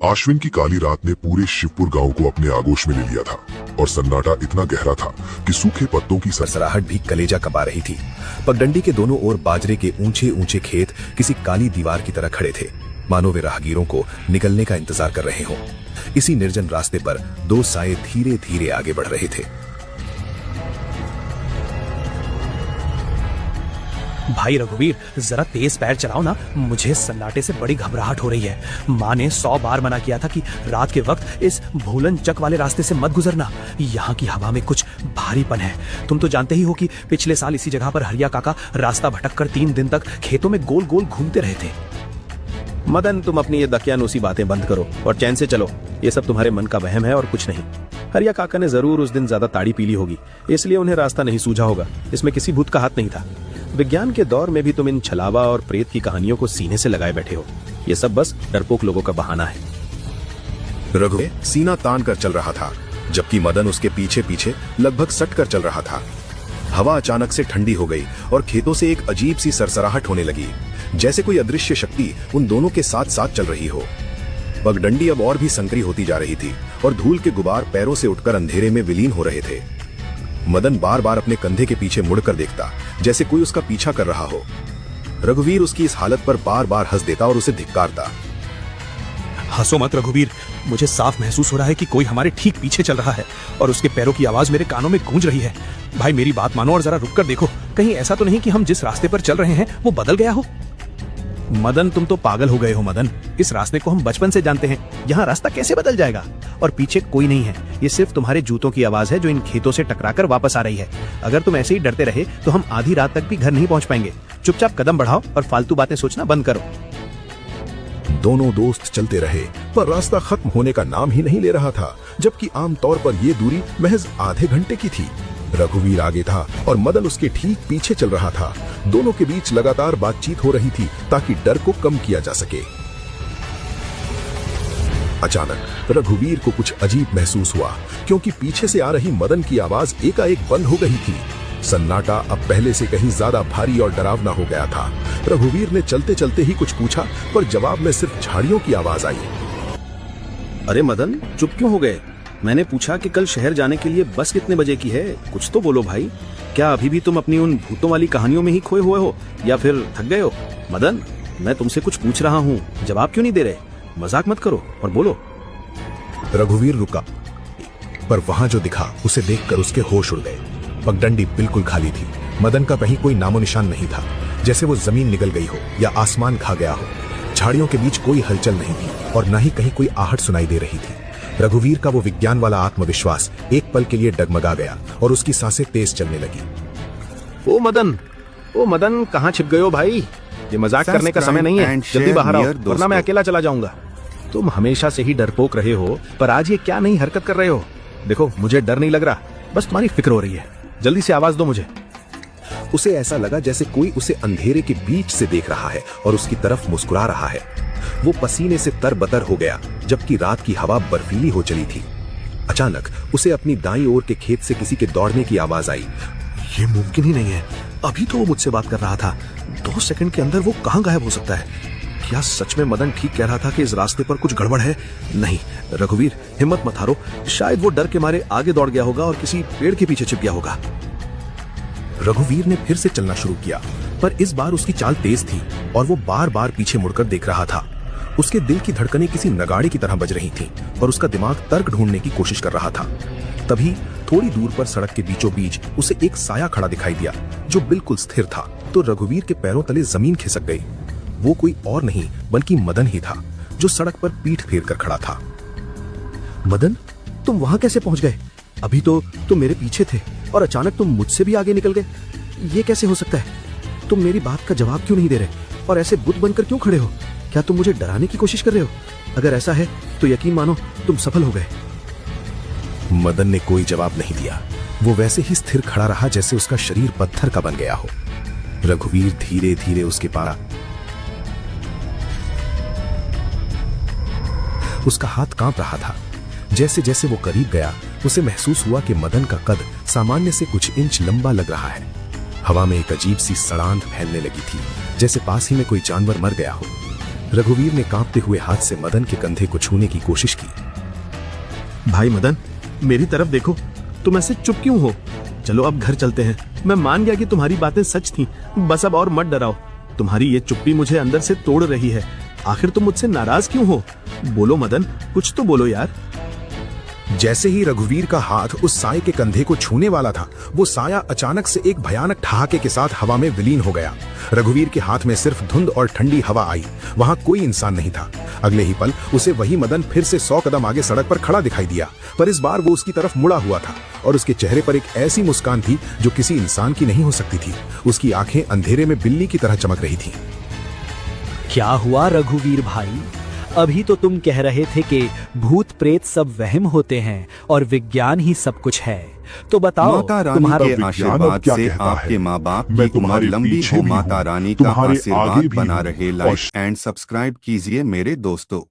आश्विन की काली रात ने पूरे शिवपुर गांव को अपने आगोश में ले लिया था और सन्नाटा इतना गहरा था कि सूखे पत्तों की सरसराहट भी कलेजा कबा रही थी। पगडंडी के दोनों ओर बाजरे के ऊंचे ऊंचे खेत किसी काली दीवार की तरह खड़े थे, मानो वे राहगीरों को निकलने का इंतजार कर रहे हों। इसी निर्जन रास्ते पर दो साए धीरे धीरे आगे बढ़ रहे थे। भाई रघुवीर, जरा तेज पैर चलाओ ना, मुझे सन्नाटे से बड़ी घबराहट हो रही है। माँ ने 100 बार मना किया था कि रात के वक्त इस भूलन चक वाले रास्ते से मत गुजरना। यहाँ की हवा में कुछ भारीपन है। तुम तो जानते ही हो कि पिछले साल इसी जगह पर हरिया काका रास्ता भटक कर 3 दिन तक खेतों में गोल गोल घूमते रहे थे। मदन, तुम अपनी ये दकियानूसी बातें बंद करो और चैन से चलो। ये सब तुम्हारे मन का वहम है और कुछ नहीं। हरिया काका ने जरूर उस दिन ज्यादा ताड़ी पी ली होगी, इसलिए उन्हें रास्ता नहीं सूझा होगा। इसमें किसी भूत का हाथ नहीं था। विज्ञान के दौर में भी तुम इन छलावा और प्रेत की कहानियों को सीने से लगाए बैठे हो। ये सब बस डरपोक लोगों का बहाना है। रघु सीना तान कर चल रहा था, जबकि मदन उसके पीछे पीछे लगभग सट कर चल रहा था। हवा अचानक से ठंडी हो गई और खेतों से एक अजीब सी सरसराहट होने लगी, जैसे कोई अदृश्य शक्ति उन दोनों के साथ साथ चल रही हो। पगडंडी अब और भी संकरी होती जा रही थी और धूल के गुबार पैरों से उठकर अंधेरे में विलीन हो रहे थे। मदन बार बार अपने कंधे के पीछे मुड़कर देखता, जैसे कोई उसका पीछा कर रहा हो। रघुवीर उसकी इस हालत पर बार बार हंस देता और उसे धिक्कारता। हंसो मत रघुवीर, मुझे साफ महसूस हो रहा है कि कोई हमारे ठीक पीछे चल रहा है और उसके पैरों की आवाज मेरे कानों में गूंज रही है। भाई मेरी बात मानो और जरा रुक कर देखो, कहीं ऐसा तो नहीं कि हम जिस रास्ते पर चल रहे हैं वो बदल गया हो। मदन, तुम तो पागल हो गए हो। मदन, इस रास्ते को हम बचपन से जानते हैं। यहाँ रास्ता कैसे बदल जाएगा? और पीछे कोई नहीं है। ये सिर्फ तुम्हारे जूतों की आवाज है जो इन खेतों से टकराकर वापस आ रही है। अगर तुम ऐसे ही डरते रहे तो हम आधी रात तक भी घर नहीं पहुंच पाएंगे। चुपचाप कदम बढ़ाओ और फालतू बातें सोचना बंद करो। दोनों दोस्त चलते रहे, पर रास्ता खत्म होने का नाम ही नहीं ले रहा था, जबकि आमतौर पर यह दूरी महज आधे घंटे की थी। रघुवीर आगे था और मदन उसके ठीक पीछे चल रहा था। दोनों के बीच लगातार बातचीत हो रही थी ताकि डर को कम किया जा सके। अचानक रघुवीर को कुछ अजीब महसूस हुआ, क्योंकि पीछे से आ रही मदन की आवाज एकाएक बंद हो गई थी। सन्नाटा अब पहले से कहीं ज्यादा भारी और डरावना हो गया था। रघुवीर ने चलते चलते ही कुछ पूछा, पर जवाब में सिर्फ झाड़ियों की आवाज आई। अरे मदन, चुप क्यों हो गए? मैंने पूछा कि कल शहर जाने के लिए बस कितने बजे की है। कुछ तो बोलो भाई। क्या अभी भी तुम अपनी उन भूतों वाली कहानियों में ही खोए हुए हो या फिर थक गए हो? मदन, मैं तुमसे कुछ पूछ रहा हूँ, जवाब क्यों नहीं दे रहे? मजाक मत करो और बोलो। रघुवीर रुका, पर वहां जो दिखा उसे देखकर उसके होश उड़ गए। पगडंडी बिल्कुल खाली थी। मदन का कहीं कोई नामो निशान नहीं था, जैसे वो जमीन निगल गई हो या आसमान खा गया हो। झाड़ियों के बीच कोई हलचल नहीं थी और न ही कहीं कोई आहट सुनाई दे रही थी। रघुवीर का वो विज्ञान वाला आत्मविश्वास एक पल के लिए डगमगा गया और उसकी सांसें तेज चलने लगी। ओ मदन, कहाँ छिप गए हो भाई? ये मजाक करने का समय नहीं है। जल्दी बाहर आओ, वरना मैं अकेला चला जाऊंगा। तुम हमेशा से ही डरपोक रहे हो, पर आज ये क्या नई हरकत कर रहे हो? देखो, मुझे डर नहीं लग रहा, बस तुम्हारी फिक्र हो रही है। जल्दी से आवाज दो मुझे। उसे ऐसा लगा जैसे कोई उसे अंधेरे के बीच से देख रहा है और उसकी तरफ मुस्कुरा रहा है। वो पसीने से तरबतर हो गया, जबकि रात की हवा बर्फीली हो चली थी। अचानक उसे अपनी दाईं ओर के खेत से किसी के दौड़ने की आवाज आई। ये मुमकिन ही नहीं है। अभी तो वो मुझसे बात कर रहा था, 2 सेकंड के अंदर वो कहाँ गायब हो सकता है? क्या सच में मदन ठीक कह रहा था कि इस रास्ते पर कुछ गड़बड़ है? नहीं रघुवीर, हिम्मत मत हारो। शायद वो डर के मारे आगे दौड़ गया होगा और किसी पेड़ के पीछे छिप गया होगा। रघुवीर ने फिर से चलना शुरू किया, पर इस बार उसकी चाल तेज थी और वो बार बार पीछे मुड़कर देख रहा था। उसके दिल की धड़कनें किसी नगाड़े की तरह बज रही थीं और उसका दिमाग तर्क ढूंढने की कोशिश कर रहा था। तभी थोड़ी दूर पर सड़क के बीचों बीच उसे एक साया खड़ा दिखाई दिया, जो बिल्कुल स्थिर था। तो रघुवीर के पैरों तले जमीन खिसक गई। वो कोई और नहीं बल्कि मदन ही था, जो सड़क पर पीठ फेर कर खड़ा था। मदन, तुम वहां कैसे पहुंच गए? अभी तो तुम मेरे पीछे थे और अचानक तुम मुझसे भी आगे निकल गए। ये कैसे हो सकता है? तुम मेरी बात का जवाब क्यों नहीं दे रहे और ऐसे बुत बनकर क्यों खड़े हो? क्या तुम मुझे डराने की कोशिश कर रहे हो? अगर ऐसा है तो यकीन मानो तुम सफल हो गए। मदन ने कोई जवाब नहीं दिया। वो वैसे ही स्थिर खड़ा रहा जैसे उसका शरीर पत्थर का बन गया हो। रघुवीर धीरे धीरे उसके पास, उसका हाथ कांप रहा था। जैसे जैसे वो करीब गया, उसे महसूस हुआ कि मदन का कद सामान्य से कुछ इंच लंबा लग रहा है। हवा में एक अजीब सी सड़ांध फैलने लगी थी, जैसे पास ही में कोई जानवर मर गया हो। रघुवीर ने कांपते हुए हाथ से मदन के कंधे को छूने की कोशिश की। भाई मदन, मेरी तरफ देखो, तुम ऐसे चुप क्यों हो? चलो अब घर चलते हैं। मैं मान गया कि तुम्हारी बातें सच थी, बस अब और मत डराओ। तुम्हारी ये चुप्पी मुझे अंदर से तोड़ रही है। आखिर तुम मुझसे नाराज क्यों हो? बोलो मदन, कुछ तो बोलो यार। जैसे ही रघुवीर का हाथ उस साए के कंधे को छूने वाला था, वो साया अचानक से एक भयानक ठहाके के साथ हवा में विलीन हो गया। रघुवीर के हाथ में सिर्फ धुंध और ठंडी हवा आई। वहां कोई इंसान नहीं था। अगले ही पल उसे वही मदन फिर से 100 कदम आगे सड़क पर खड़ा दिखाई दिया, पर इस बार वो उसकी तरफ मुड़ा हुआ था और उसके चेहरे पर एक ऐसी मुस्कान थी जो किसी इंसान की नहीं हो सकती थी। उसकी आंखें अंधेरे में बिल्ली की तरह चमक रही थी। क्या हुआ रघुवीर भाई? अभी तो तुम कह रहे थे कि भूत प्रेत सब वहम होते हैं और विज्ञान ही सब कुछ है। तो बताओ, माता रानी तुम्हारा के विज्ञान आशीर्वाद क्या से कहता आपके है? माँ बाप मैं की उम्र तुम्हारे लंबी पीछे हो। भी माता हूँ, रानी का तुम्हारे आगे आशीर्वाद भी बना हूँ रहे। और लाइक एंड सब्सक्राइब कीजिए मेरे दोस्तों।